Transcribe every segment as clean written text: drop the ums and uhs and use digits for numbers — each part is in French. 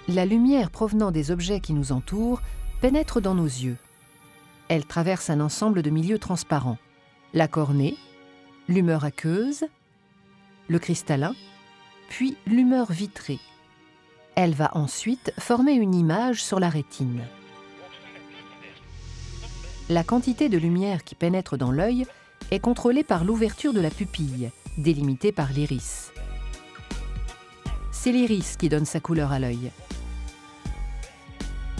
La lumière provenant des objets qui nous entourent pénètre dans nos yeux. Elle traverse un ensemble de milieux transparents, la cornée, l'humeur aqueuse, le cristallin, puis l'humeur vitrée. Elle va ensuite former une image sur la rétine. La quantité de lumière qui pénètre dans l'œil est contrôlée par l'ouverture de la pupille, délimitée par l'iris. C'est l'iris qui donne sa couleur à l'œil.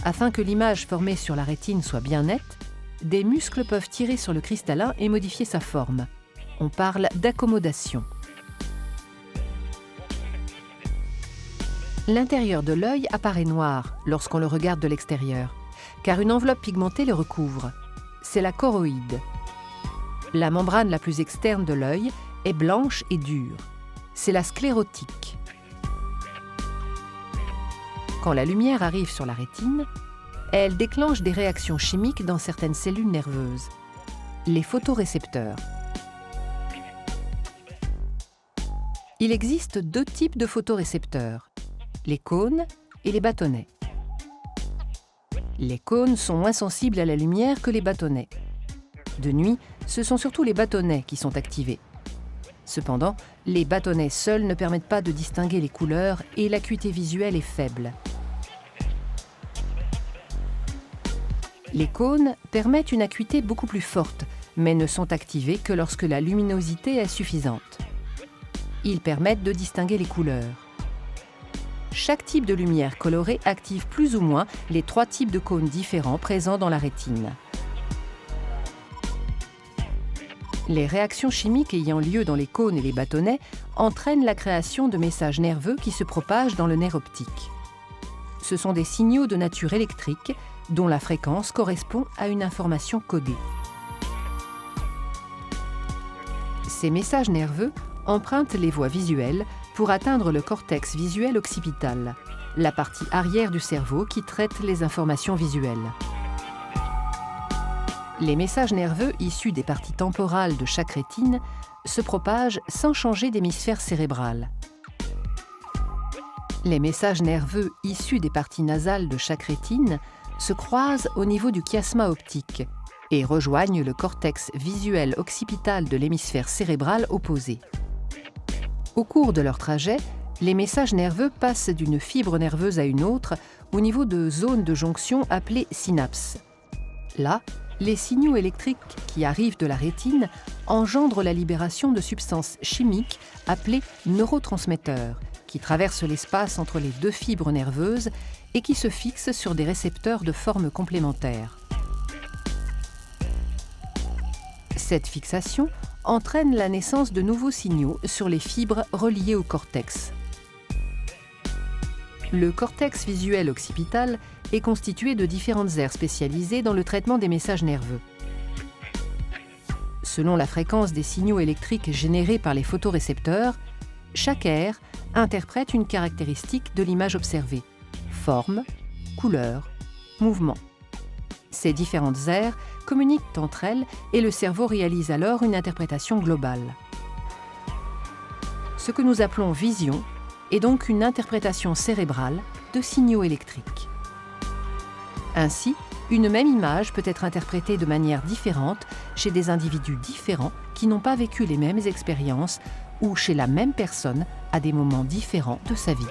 Afin que l'image formée sur la rétine soit bien nette, des muscles peuvent tirer sur le cristallin et modifier sa forme. On parle d'accommodation. L'intérieur de l'œil apparaît noir lorsqu'on le regarde de l'extérieur, car une enveloppe pigmentée le recouvre. C'est la choroïde. La membrane la plus externe de l'œil est blanche et dure. C'est la sclérotique. Quand la lumière arrive sur la rétine, elle déclenche des réactions chimiques dans certaines cellules nerveuses, les photorécepteurs. Il existe deux types de photorécepteurs, les cônes et les bâtonnets. Les cônes sont moins sensibles à la lumière que les bâtonnets. De nuit, ce sont surtout les bâtonnets qui sont activés. Cependant, les bâtonnets seuls ne permettent pas de distinguer les couleurs et l'acuité visuelle est faible. Les cônes permettent une acuité beaucoup plus forte, mais ne sont activés que lorsque la luminosité est suffisante. Ils permettent de distinguer les couleurs. Chaque type de lumière colorée active plus ou moins les trois types de cônes différents présents dans la rétine. Les réactions chimiques ayant lieu dans les cônes et les bâtonnets entraînent la création de messages nerveux qui se propagent dans le nerf optique. Ce sont des signaux de nature électrique dont la fréquence correspond à une information codée. Ces messages nerveux empruntent les voies visuelles pour atteindre le cortex visuel occipital, la partie arrière du cerveau qui traite les informations visuelles. Les messages nerveux issus des parties temporales de chaque rétine se propagent sans changer d'hémisphère cérébral. Les messages nerveux issus des parties nasales de chaque rétine se croisent au niveau du chiasma optique et rejoignent le cortex visuel occipital de l'hémisphère cérébral opposé. Au cours de leur trajet, les messages nerveux passent d'une fibre nerveuse à une autre au niveau de zones de jonction appelées synapses. Là, les signaux électriques qui arrivent de la rétine engendrent la libération de substances chimiques appelées neurotransmetteurs, qui traversent l'espace entre les deux fibres nerveuses et qui se fixent sur des récepteurs de forme complémentaire. Cette fixation entraîne la naissance de nouveaux signaux sur les fibres reliées au cortex. Le cortex visuel occipital est constitué de différentes aires spécialisées dans le traitement des messages nerveux. Selon la fréquence des signaux électriques générés par les photorécepteurs, chaque aire interprète une caractéristique de l'image observée: forme, couleur, mouvement. Ces différentes aires communiquent entre elles et le cerveau réalise alors une interprétation globale. Ce que nous appelons vision est donc une interprétation cérébrale de signaux électriques. Ainsi, une même image peut être interprétée de manière différente chez des individus différents qui n'ont pas vécu les mêmes expériences ou chez la même personne à des moments différents de sa vie.